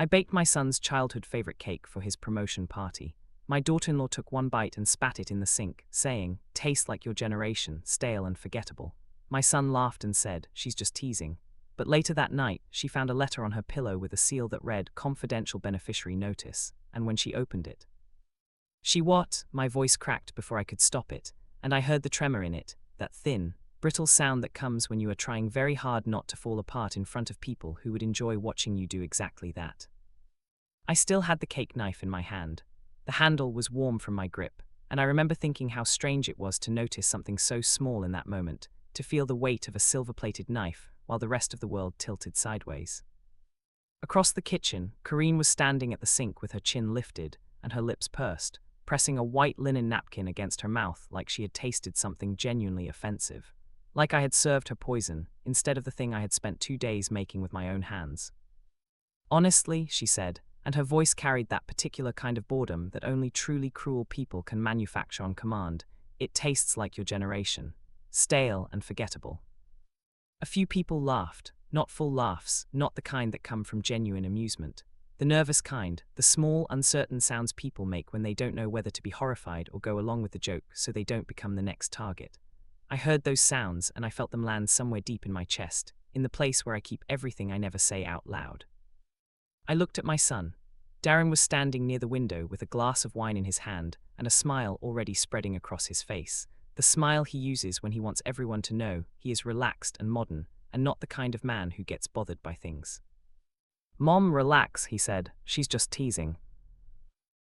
I baked my son's childhood favorite cake for his promotion party. My daughter-in-law took one bite and spat it in the sink, saying, "Tastes like your generation, stale and forgettable." My son laughed and said, "She's just teasing." But later that night, she found a letter on her pillow with a seal that read, "Confidential beneficiary notice," and when she opened it, what? My voice cracked before I could stop it, and I heard the tremor in it, that thin, brittle sound that comes when you are trying very hard not to fall apart in front of people who would enjoy watching you do exactly that. I still had the cake knife in my hand. The handle was warm from my grip, and I remember thinking how strange it was to notice something so small in that moment, to feel the weight of a silver-plated knife while the rest of the world tilted sideways. Across the kitchen, Corinne was standing at the sink with her chin lifted and her lips pursed, pressing a white linen napkin against her mouth like she had tasted something genuinely offensive. Like I had served her poison, instead of the thing I had spent 2 days making with my own hands. "Honestly," she said, and her voice carried that particular kind of boredom that only truly cruel people can manufacture on command, "it tastes like your generation. Stale and forgettable." A few people laughed, not full laughs, not the kind that come from genuine amusement. The nervous kind, the small, uncertain sounds people make when they don't know whether to be horrified or go along with the joke so they don't become the next target. I heard those sounds and I felt them land somewhere deep in my chest, in the place where I keep everything I never say out loud. I looked at my son. Darren was standing near the window with a glass of wine in his hand and a smile already spreading across his face. The smile he uses when he wants everyone to know he is relaxed and modern, and not the kind of man who gets bothered by things. "Mom, relax," he said. "She's just teasing."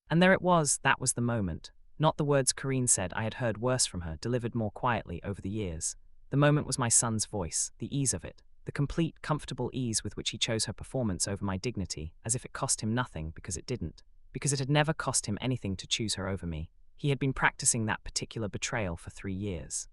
And there it was, that was the moment. Not the words Corinne said I had heard worse from her, delivered more quietly over the years. The moment was my son's voice, the ease of it, the complete, comfortable ease with which he chose her performance over my dignity, as if it cost him nothing because it didn't, because it had never cost him anything to choose her over me. He had been practicing that particular betrayal for 3 years.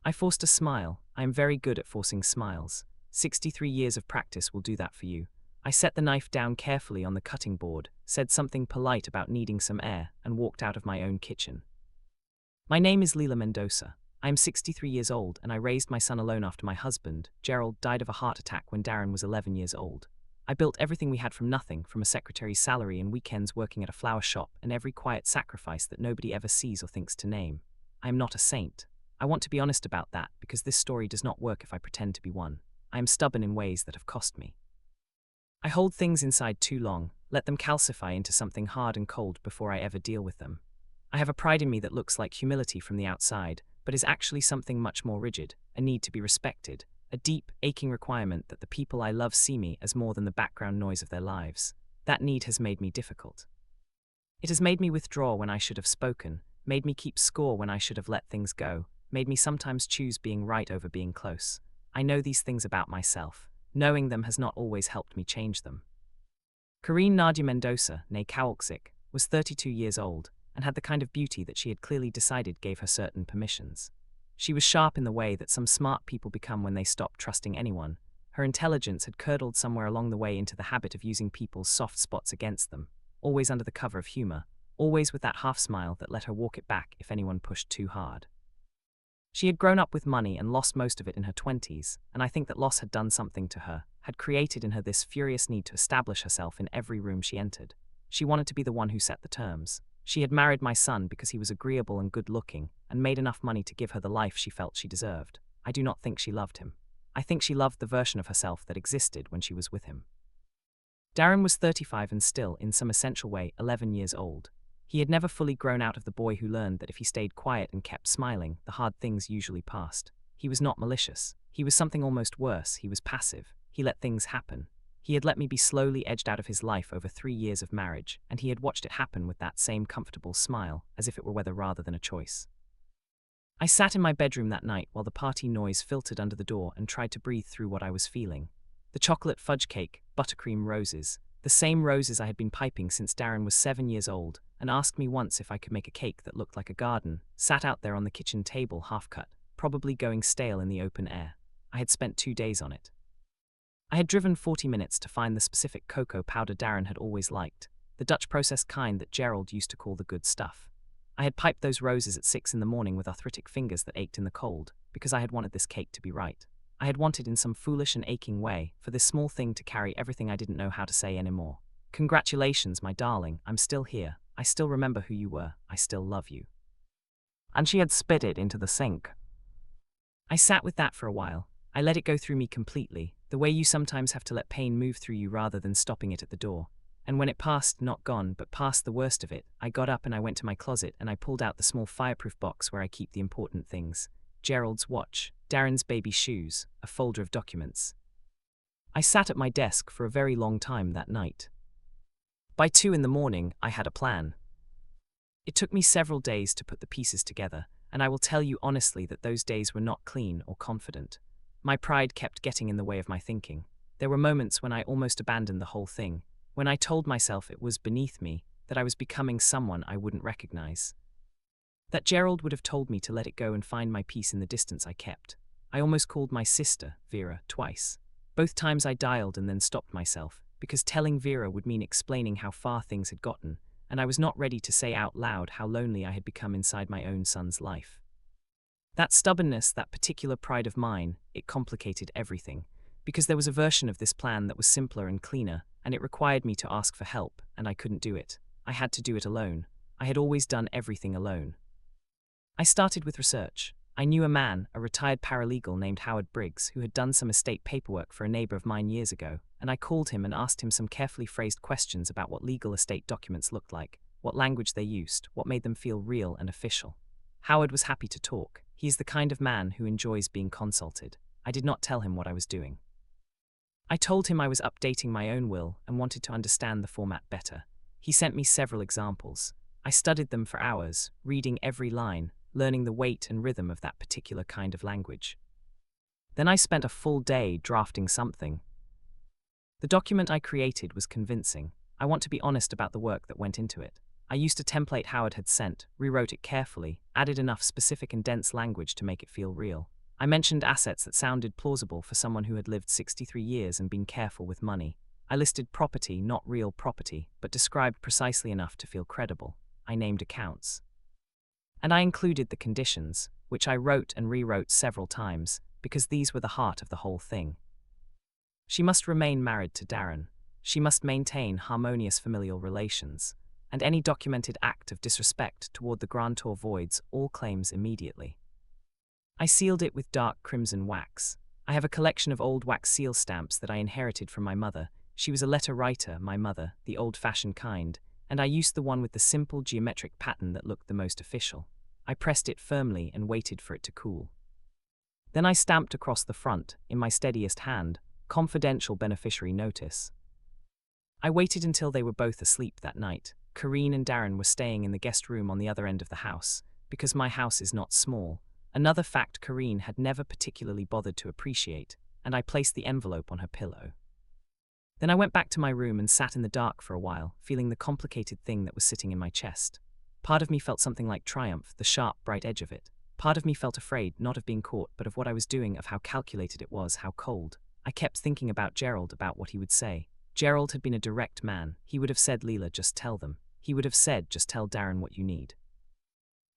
I forced a smile. I am very good at forcing smiles. 63 years of practice will do that for you. I set the knife down carefully on the cutting board, said something polite about needing some air, and walked out of my own kitchen. My name is Leila Mendoza. I am 63 years old, and I raised my son alone after my husband, Gerald, died of a heart attack when Darren was 11 years old. I built everything we had from nothing, from a secretary's salary and weekends working at a flower shop and every quiet sacrifice that nobody ever sees or thinks to name. I am not a saint. I want to be honest about that, because this story does not work if I pretend to be one. I am stubborn in ways that have cost me. I hold things inside too long, let them calcify into something hard and cold before I ever deal with them. I have a pride in me that looks like humility from the outside, but is actually something much more rigid, a need to be respected, a deep, aching requirement that the people I love see me as more than the background noise of their lives. That need has made me difficult. It has made me withdraw when I should have spoken, made me keep score when I should have let things go, made me sometimes choose being right over being close. I know these things about myself. Knowing them has not always helped me change them. Corinne Nadia Mendoza, née Kowalczyk, was 32 years old, and had the kind of beauty that she had clearly decided gave her certain permissions. She was sharp in the way that some smart people become when they stop trusting anyone. Her intelligence had curdled somewhere along the way into the habit of using people's soft spots against them, always under the cover of humor, always with that half smile that let her walk it back if anyone pushed too hard. She had grown up with money and lost most of it in her 20s, and I think that loss had done something to her, had created in her this furious need to establish herself in every room she entered. She wanted to be the one who set the terms. She had married my son because he was agreeable and good-looking, and made enough money to give her the life she felt she deserved. I do not think she loved him. I think she loved the version of herself that existed when she was with him. Darren was 35 and still, in some essential way, 11 years old. He had never fully grown out of the boy who learned that if he stayed quiet and kept smiling, the hard things usually passed. He was not malicious. He was something almost worse. He was passive. He let things happen. He had let me be slowly edged out of his life over 3 years of marriage, and he had watched it happen with that same comfortable smile, as if it were weather rather than a choice. I sat in my bedroom that night while the party noise filtered under the door and tried to breathe through what I was feeling. The chocolate fudge cake, buttercream roses, the same roses I had been piping since Darren was 7 years old, and asked me once if I could make a cake that looked like a garden, sat out there on the kitchen table half-cut, probably going stale in the open air. I had spent 2 days on it. I had driven 40 minutes to find the specific cocoa powder Darren had always liked, the Dutch processed kind that Gerald used to call the good stuff. I had piped those roses at 6 in the morning with arthritic fingers that ached in the cold, because I had wanted this cake to be right. I had wanted in some foolish and aching way for this small thing to carry everything I didn't know how to say anymore. Congratulations, my darling, I'm still here. I still remember who you were. I still love you. And she had spit it into the sink. I sat with that for a while. I let it go through me completely, the way you sometimes have to let pain move through you rather than stopping it at the door. And when it passed, not gone, but past the worst of it, I got up and I went to my closet and I pulled out the small fireproof box where I keep the important things. Gerald's watch, Darren's baby shoes, a folder of documents. I sat at my desk for a very long time that night. By 2 in the morning, I had a plan. It took me several days to put the pieces together, and I will tell you honestly that those days were not clean or confident. My pride kept getting in the way of my thinking. There were moments when I almost abandoned the whole thing, when I told myself it was beneath me, that I was becoming someone I wouldn't recognize. That Gerald would have told me to let it go and find my peace in the distance I kept. I almost called my sister, Vera, twice. Both times I dialed and then stopped myself, because telling Vera would mean explaining how far things had gotten, and I was not ready to say out loud how lonely I had become inside my own son's life. That stubbornness, that particular pride of mine, it complicated everything, because there was a version of this plan that was simpler and cleaner, and it required me to ask for help, and I couldn't do it. I had to do it alone. I had always done everything alone. I started with research. I knew a man, a retired paralegal named Howard Briggs, who had done some estate paperwork for a neighbor of mine years ago, and I called him and asked him some carefully phrased questions about what legal estate documents looked like, what language they used, what made them feel real and official. Howard was happy to talk. He is the kind of man who enjoys being consulted. I did not tell him what I was doing. I told him I was updating my own will and wanted to understand the format better. He sent me several examples. I studied them for hours, reading every line, learning the weight and rhythm of that particular kind of language. Then I spent a full day drafting something. The document I created was convincing. I want to be honest about the work that went into it. I used a template Howard had sent, rewrote it carefully, added enough specific and dense language to make it feel real. I mentioned assets that sounded plausible for someone who had lived 63 years and been careful with money. I listed property, not real property, but described precisely enough to feel credible. I named accounts. And I included the conditions, which I wrote and rewrote several times, because these were the heart of the whole thing. She must remain married to Darren. She must maintain harmonious familial relations, and any documented act of disrespect toward the grantor voids all claims immediately. I sealed it with dark crimson wax. I have a collection of old wax seal stamps that I inherited from my mother. She was a letter writer, my mother, the old-fashioned kind, and I used the one with the simple geometric pattern that looked the most official. I pressed it firmly and waited for it to cool. Then I stamped across the front, in my steadiest hand, confidential beneficiary notice. I waited until they were both asleep that night. Karine and Darren were staying in the guest room on the other end of the house, because my house is not small. Another fact Karine had never particularly bothered to appreciate, and I placed the envelope on her pillow. Then I went back to my room and sat in the dark for a while, feeling the complicated thing that was sitting in my chest. Part of me felt something like triumph, the sharp, bright edge of it. Part of me felt afraid, not of being caught, but of what I was doing, of how calculated it was, how cold. I kept thinking about Gerald, about what he would say. Gerald had been a direct man. He would have said, Leela, just tell them. He would have said, just tell Darren what you need.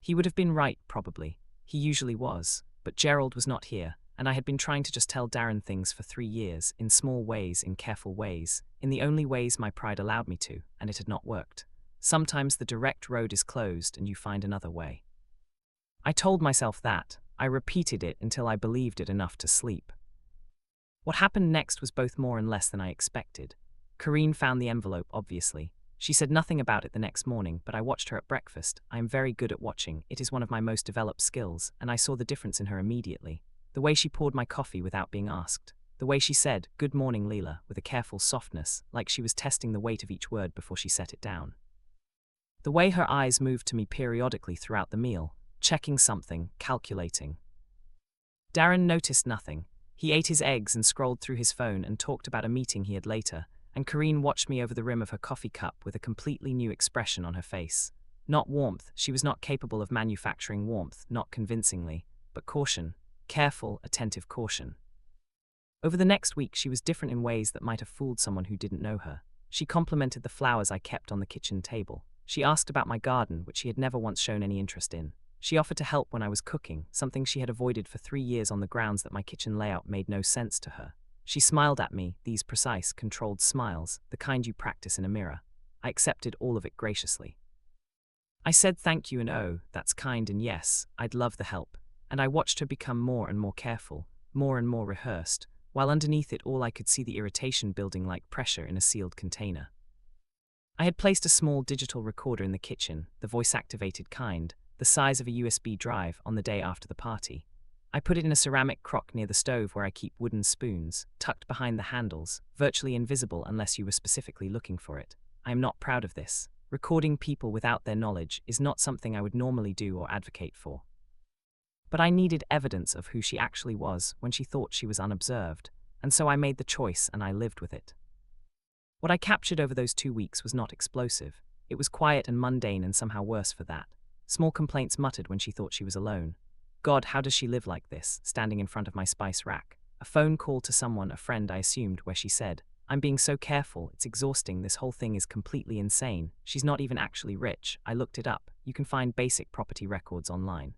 He would have been right, probably. He usually was. But Gerald was not here, and I had been trying to just tell Darren things for 3 years, in small ways, in careful ways, in the only ways my pride allowed me to, and it had not worked. Sometimes the direct road is closed and you find another way. I told myself that. I repeated it until I believed it enough to sleep. What happened next was both more and less than I expected. Karine found the envelope, obviously. She said nothing about it the next morning, but I watched her at breakfast. I am very good at watching. It is one of my most developed skills, and I saw the difference in her immediately. The way she poured my coffee without being asked. The way she said, "Good morning, Leela," with a careful softness, like she was testing the weight of each word before she set it down. The way her eyes moved to me periodically throughout the meal, checking something, calculating. Darren noticed nothing. He ate his eggs and scrolled through his phone and talked about a meeting he had later, and Karine watched me over the rim of her coffee cup with a completely new expression on her face. Not warmth, she was not capable of manufacturing warmth, not convincingly, but caution, careful, attentive caution. Over the next week she was different in ways that might have fooled someone who didn't know her. She complimented the flowers I kept on the kitchen table. She asked about my garden, which she had never once shown any interest in. She offered to help when I was cooking, something she had avoided for 3 years on the grounds that my kitchen layout made no sense to her. She smiled at me, these precise, controlled smiles, the kind you practice in a mirror. I accepted all of it graciously. I said thank you and oh, that's kind and yes, I'd love the help, and I watched her become more and more careful, more and more rehearsed, while underneath it all I could see the irritation building like pressure in a sealed container. I had placed a small digital recorder in the kitchen, the voice-activated kind, the size of a USB drive, on the day after the party. I put it in a ceramic crock near the stove where I keep wooden spoons, tucked behind the handles, virtually invisible unless you were specifically looking for it. I am not proud of this. Recording people without their knowledge is not something I would normally do or advocate for. But I needed evidence of who she actually was when she thought she was unobserved, and so I made the choice and I lived with it. What I captured over those 2 weeks was not explosive. It was quiet and mundane and somehow worse for that. Small complaints muttered when she thought she was alone. God, how does she live like this, standing in front of my spice rack? A phone call to someone, a friend I assumed, where she said, I'm being so careful, it's exhausting, this whole thing is completely insane. She's not even actually rich. I looked it up. You can find basic property records online.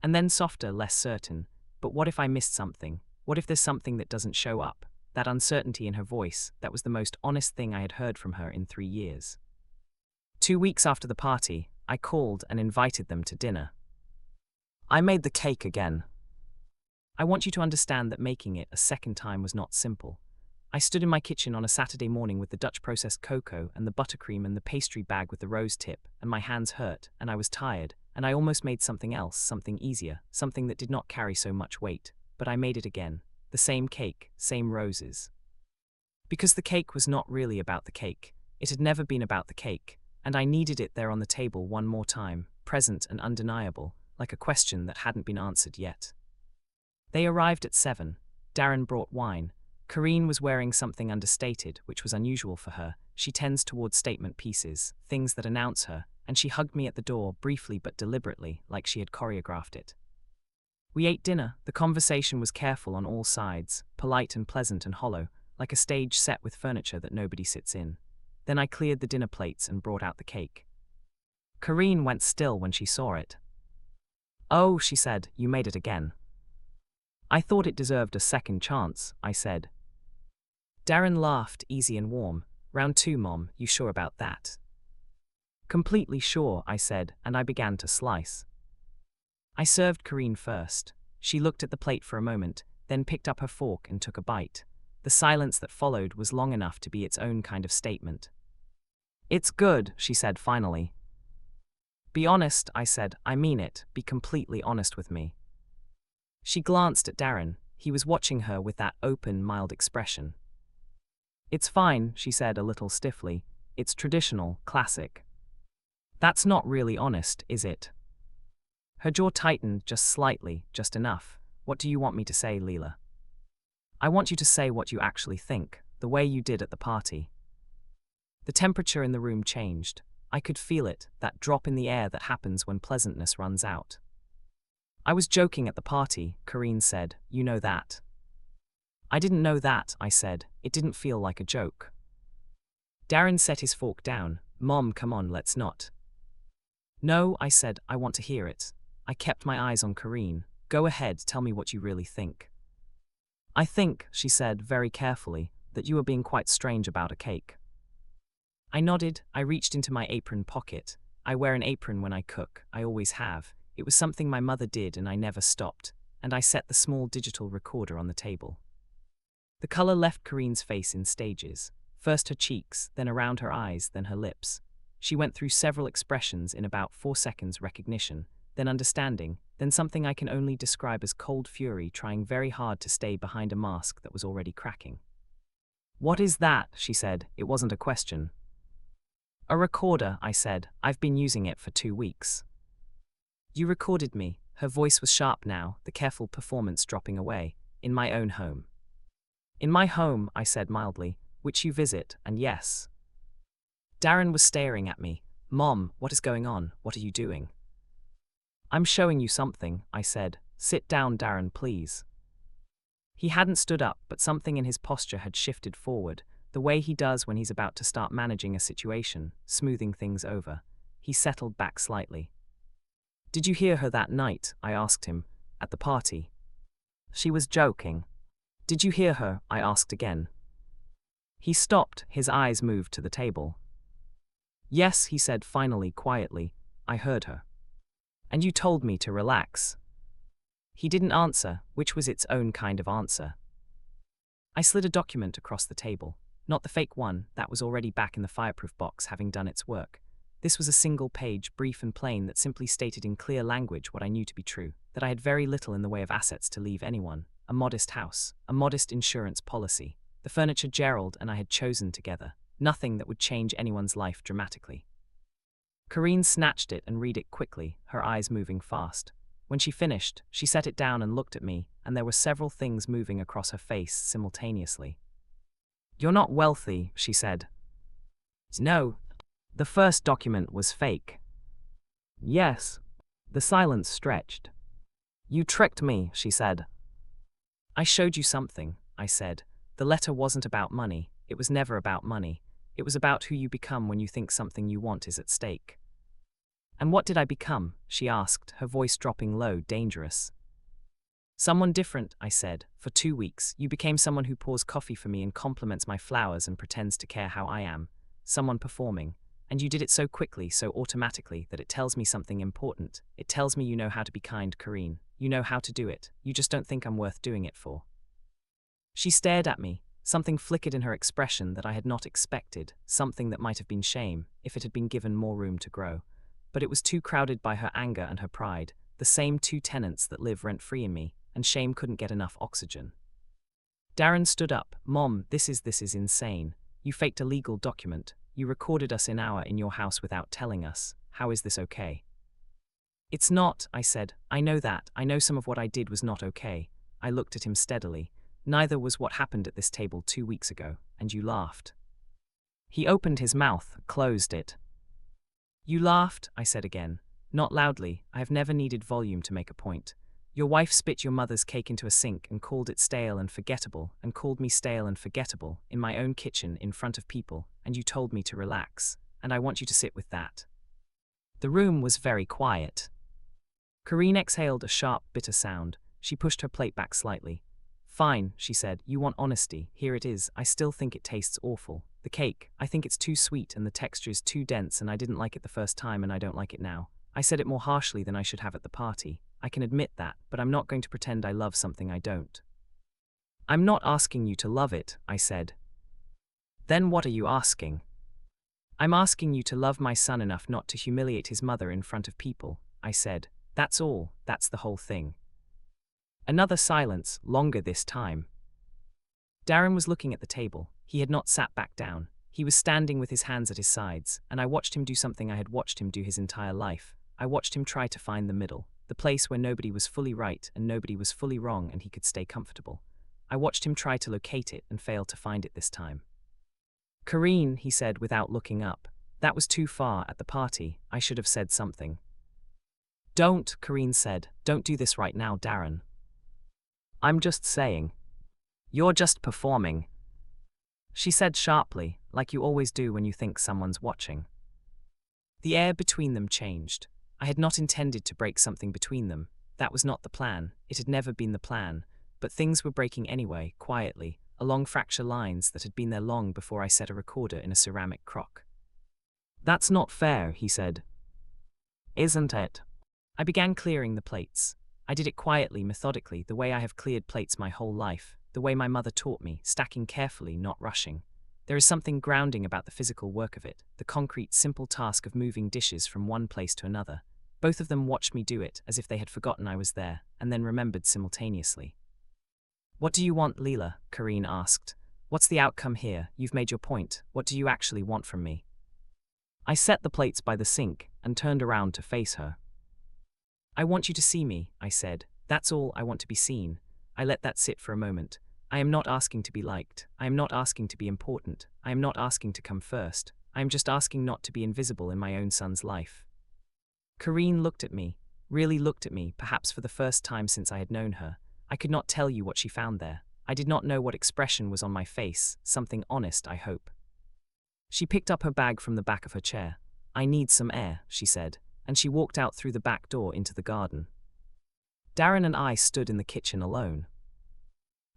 And then softer, less certain. But what if I missed something? What if there's something that doesn't show up? That uncertainty in her voice, that was the most honest thing I had heard from her in 3 years. 2 weeks after the party, I called and invited them to dinner. I made the cake again. I want you to understand that making it a second time was not simple. I stood in my kitchen on a Saturday morning with the Dutch processed cocoa and the buttercream and the pastry bag with the rose tip, and my hands hurt, and I was tired, and I almost made something else, something easier, something that did not carry so much weight, but I made it again. The same cake, same roses. Because the cake was not really about the cake. It had never been about the cake, and I needed it there on the table one more time, present and undeniable, like a question that hadn't been answered yet. They arrived at 7. Darren brought wine. Karine was wearing something understated, which was unusual for her. She tends towards statement pieces, things that announce her, and she hugged me at the door, briefly but deliberately, like she had choreographed it. We ate dinner. The conversation was careful on all sides, polite and pleasant and hollow, like a stage set with furniture that nobody sits in. Then I cleared the dinner plates and brought out the cake. Karine went still when she saw it. Oh, she said, you made it again. I thought it deserved a second chance, I said. Darren laughed, easy and warm. Round 2, Mom, you sure about that? Completely sure, I said, and I began to slice. I served Karine first. She looked at the plate for a moment, then picked up her fork and took a bite. The silence that followed was long enough to be its own kind of statement. It's good, she said finally. Be honest, I said. I mean it. Be completely honest with me. She glanced at Darren. He was watching her with that open, mild expression. It's fine, she said a little stiffly. It's traditional, classic. That's not really honest, is it? Her jaw tightened just slightly, just enough. What do you want me to say, Leela? I want you to say what you actually think, the way you did at the party. The temperature in the room changed. I could feel it, that drop in the air that happens when pleasantness runs out. I was joking at the party, Karine said. You know that. I didn't know that, I said. It didn't feel like a joke. Darren set his fork down. Mom, come on, let's not. No, I said, I want to hear it. I kept my eyes on Karine. Go ahead, tell me what you really think. I think, she said very carefully, that you are being quite strange about a cake. I nodded. I reached into my apron pocket. I wear an apron when I cook. I always have. It was something my mother did and I never stopped, and I set the small digital recorder on the table. The color left Karine's face in stages. First her cheeks, then around her eyes, then her lips. She went through several expressions in about 4 seconds: recognition, then understanding, then something I can only describe as cold fury, trying very hard to stay behind a mask that was already cracking. What is that? She said. It wasn't a question. A recorder, I said. I've been using it for 2 weeks. You recorded me. Her voice was sharp now, the careful performance dropping away. In my own home. In my home, I said mildly, which you visit, and yes. Darren was staring at me. Mom, what is going on? What are you doing? I'm showing you something, I said. Sit down, Darren, please. He hadn't stood up, but something in his posture had shifted forward, the way he does when he's about to start managing a situation, smoothing things over. He settled back slightly. Did you hear her that night? I asked him. At the party. She was joking. Did you hear her? I asked again. He stopped, his eyes moved to the table. Yes, he said finally, quietly, I heard her. And you told me to relax. He didn't answer, which was its own kind of answer. I slid a document across the table. Not the fake one, that was already back in the fireproof box having done its work. This was a single page, brief and plain, that simply stated in clear language what I knew to be true, that I had very little in the way of assets to leave anyone, a modest house, a modest insurance policy, the furniture Gerald and I had chosen together, nothing that would change anyone's life dramatically. Karine snatched it and read it quickly, her eyes moving fast. When she finished, she set it down and looked at me, and there were several things moving across her face simultaneously. You're not wealthy, she said. No. The first document was fake. Yes. The silence stretched. You tricked me, she said. I showed you something, I said. The letter wasn't about money. It was never about money. It was about who you become when you think something you want is at stake. And what did I become? She asked, her voice dropping low, dangerous. Someone different, I said. For 2 weeks, you became someone who pours coffee for me and compliments my flowers and pretends to care how I am. Someone performing. And you did it so quickly, so automatically, that it tells me something important. It tells me you know how to be kind, Karine. You know how to do it. You just don't think I'm worth doing it for. She stared at me. Something flickered in her expression that I had not expected, something that might have been shame, if it had been given more room to grow. But it was too crowded by her anger and her pride, the same two tenants that live rent-free in me, and shame couldn't get enough oxygen. Darren stood up. Mom, this is insane. You faked a legal document. You recorded us in your house without telling us. How is this okay? It's not, I said. I know that. I know some of what I did was not okay. I looked at him steadily. Neither was what happened at this table 2 weeks ago, and you laughed. He opened his mouth, closed it. You laughed, I said again. Not loudly. I have never needed volume to make a point. Your wife spit your mother's cake into a sink and called it stale and forgettable, and called me stale and forgettable, in my own kitchen, in front of people, and you told me to relax, and I want you to sit with that. The room was very quiet. Karine exhaled a sharp, bitter sound. She pushed her plate back slightly. Fine, she said, you want honesty, here it is. I still think it tastes awful. The cake, I think it's too sweet and the texture is too dense and I didn't like it the first time and I don't like it now. I said it more harshly than I should have at the party. I can admit that, but I'm not going to pretend I love something I don't. I'm not asking you to love it, I said. Then what are you asking? I'm asking you to love my son enough not to humiliate his mother in front of people, I said. That's all, that's the whole thing. Another silence, longer this time. Darren was looking at the table. He had not sat back down. He was standing with his hands at his sides, and I watched him do something I had watched him do his entire life. I watched him try to find the middle, the place where nobody was fully right and nobody was fully wrong and he could stay comfortable. I watched him try to locate it and fail to find it this time. Karine, he said without looking up. That was too far at the party. I should have said something. Don't, Karine said. Don't do this right now, Darren. I'm just saying. You're just performing. She said sharply, like you always do when you think someone's watching. The air between them changed. I had not intended to break something between them. That was not the plan. It had never been the plan. But things were breaking anyway, quietly, along fracture lines that had been there long before I set a recorder in a ceramic crock. That's not fair, he said. Isn't it? I began clearing the plates. I did it quietly, methodically, the way I have cleared plates my whole life, the way my mother taught me, stacking carefully, not rushing. There is something grounding about the physical work of it, the concrete, simple task of moving dishes from one place to another. Both of them watched me do it, as if they had forgotten I was there, and then remembered simultaneously. What do you want, Leela? Karine asked. What's the outcome here? You've made your point. What do you actually want from me? I set the plates by the sink and turned around to face her. I want you to see me, I said. That's all, I want to be seen. I let that sit for a moment. I am not asking to be liked. I am not asking to be important. I am not asking to come first. I am just asking not to be invisible in my own son's life. Karine looked at me, really looked at me, perhaps for the first time since I had known her. I could not tell you what she found there. I did not know what expression was on my face, something honest, I hope. She picked up her bag from the back of her chair. I need some air, she said. and she walked out through the back door into the garden. Darren and I stood in the kitchen alone.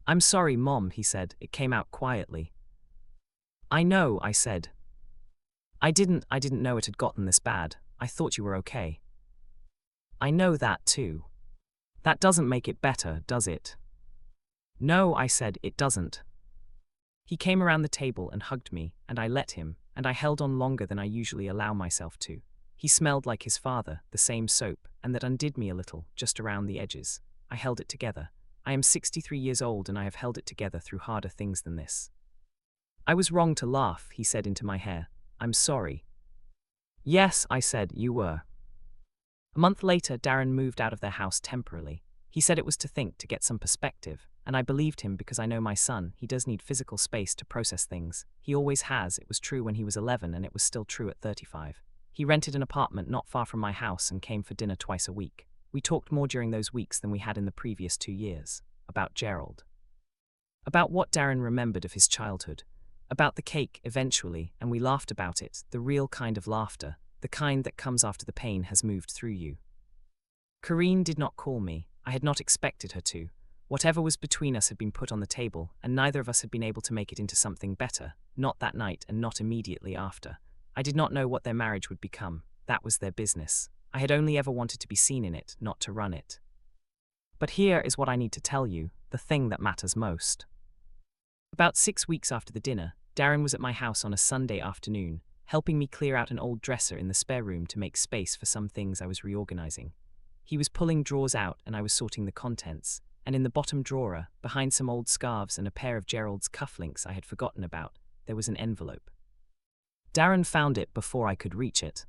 "I'm sorry, Mom," he said. It came out quietly. "I know," I said. I didn't know it had gotten this bad. I thought you were okay." "I know that too. That doesn't make it better, does it?" "No," I said, "it doesn't." He came around the table and hugged me, and I let him, and I held on longer than I usually allow myself to. He smelled like his father, the same soap, and that undid me a little, just around the edges. I held it together. I am 63 years old and I have held it together through harder things than this. "I was wrong to laugh," he said into my hair. "I'm sorry." "Yes," I said, "you were." A month later, Darren moved out of their house temporarily. He said it was to think, to get some perspective, and I believed him because I know my son. He does need physical space to process things. He always has. It was true when he was 11 and it was still true at 35. He rented an apartment not far from my house and came for dinner twice a week. We talked more during those weeks than we had in the previous 2 years. About Gerald. About what Darren remembered of his childhood. About the cake, eventually, and we laughed about it, the real kind of laughter, the kind that comes after the pain has moved through you. Karine did not call me. I had not expected her to. Whatever was between us had been put on the table, and neither of us had been able to make it into something better, not that night and not immediately after. I did not know what their marriage would become. That was their business. I had only ever wanted to be seen in it, not to run it. But here is what I need to tell you, the thing that matters most. About 6 weeks after the dinner, Darren was at my house on a Sunday afternoon, helping me clear out an old dresser in the spare room to make space for some things I was reorganizing. He was pulling drawers out and I was sorting the contents, and in the bottom drawer, behind some old scarves and a pair of Gerald's cufflinks I had forgotten about, there was an envelope. Darren found it before I could reach it.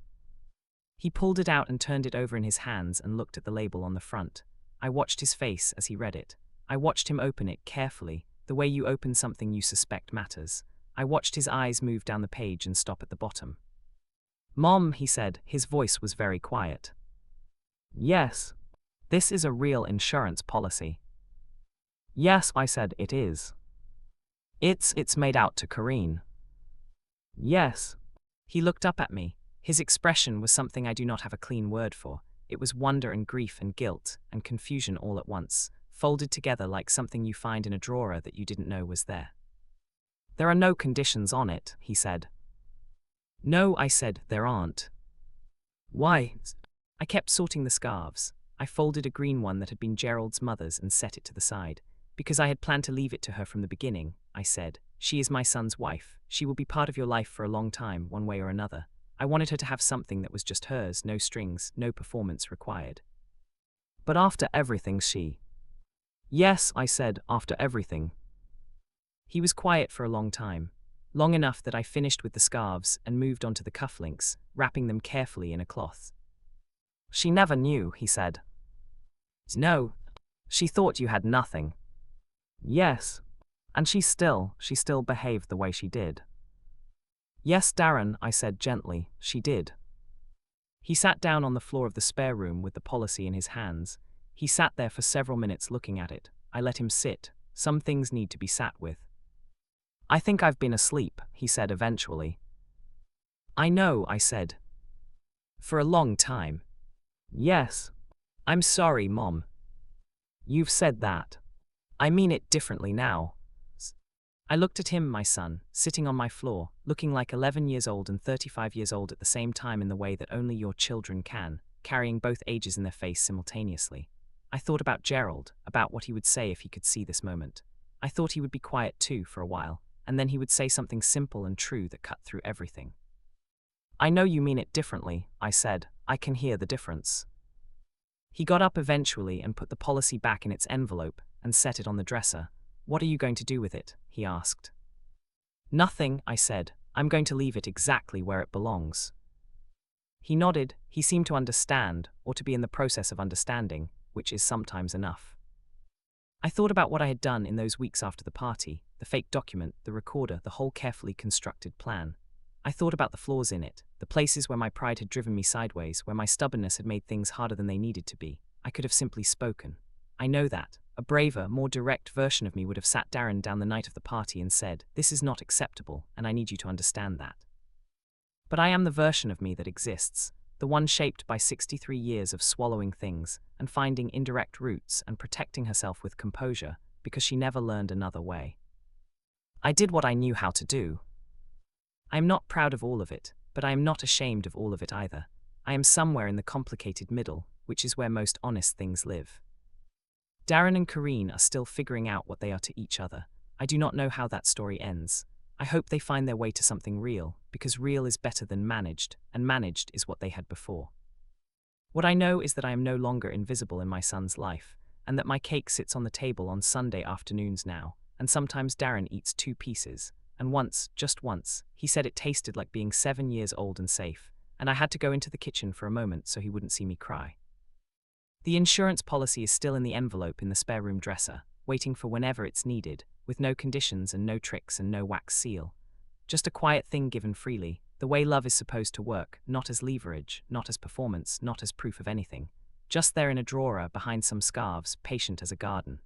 He pulled it out and turned it over in his hands and looked at the label on the front. I watched his face as he read it. I watched him open it carefully, the way you open something you suspect matters. I watched his eyes move down the page and stop at the bottom. "Mom," he said, his voice was very quiet. "Yes. This is a real insurance policy." "Yes," I said, "it is." It's made out to Karine." "Yes." He looked up at me. His expression was something I do not have a clean word for. It was wonder and grief and guilt and confusion all at once, folded together like something you find in a drawer that you didn't know was there. "There are no conditions on it," he said. "No," I said, "there aren't." "Why?" I kept sorting the scarves. I folded a green one that had been Gerald's mother's and set it to the side. "Because I had planned to leave it to her from the beginning," I said. "She is my son's wife. She will be part of your life for a long time, one way or another. I wanted her to have something that was just hers, no strings, no performance required." "But after everything she—" "Yes," I said, "after everything." He was quiet for a long time. Long enough that I finished with the scarves and moved on to the cufflinks, wrapping them carefully in a cloth. "She never knew," he said. "No. She thought you had nothing." "Yes. And she still behaved the way she did." "Yes, Darren," I said gently, "she did." He sat down on the floor of the spare room with the policy in his hands. He sat there for several minutes looking at it. I let him sit. Some things need to be sat with. "I think I've been asleep," he said eventually. "I know," I said. "For a long time." "Yes. I'm sorry, Mom." "You've said that. I mean it differently now." I looked at him, my son, sitting on my floor, looking like 11 years old and 35 years old at the same time in the way that only your children can, carrying both ages in their face simultaneously. I thought about Gerald, about what he would say if he could see this moment. I thought he would be quiet too for a while, and then he would say something simple and true that cut through everything. "I know you mean it differently," I said. "I can hear the difference." He got up eventually and put the policy back in its envelope and set it on the dresser. "What are you going to do with it?" he asked. "Nothing," I said. "I'm going to leave it exactly where it belongs." He nodded. He seemed to understand, or to be in the process of understanding, which is sometimes enough. I thought about what I had done in those weeks after the party, the fake document, the recorder, the whole carefully constructed plan. I thought about the flaws in it, the places where my pride had driven me sideways, where my stubbornness had made things harder than they needed to be. I could have simply spoken. I know that. A braver, more direct version of me would have sat Darren down the night of the party and said, "This is not acceptable, and I need you to understand that." But I am the version of me that exists. the one shaped by 63 years of swallowing things and finding indirect roots and protecting herself with composure because she never learned another way. I did what I knew how to do. I am not proud of all of it, but I am not ashamed of all of it either. I am somewhere in the complicated middle, which is where most honest things live. Darren and Kareen are still figuring out what they are to each other. I do not know how that story ends. I hope they find their way to something real, because real is better than managed, and managed is what they had before. What I know is that I am no longer invisible in my son's life, and that my cake sits on the table on Sunday afternoons now, and sometimes Darren eats 2 pieces, and once, just once, he said it tasted like being 7 years old and safe, and I had to go into the kitchen for a moment so he wouldn't see me cry. The insurance policy is still in the envelope in the spare room dresser, waiting for whenever it's needed, with no conditions and no tricks and no wax seal. Just a quiet thing given freely, the way love is supposed to work, not as leverage, not as performance, not as proof of anything. Just there in a drawer behind some scarves, patient as a garden.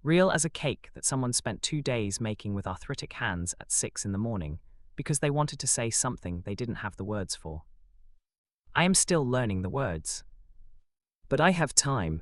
Real as a cake that someone spent 2 days making with arthritic hands at 6 in the morning, because they wanted to say something they didn't have the words for. I am still learning the words. But I have time,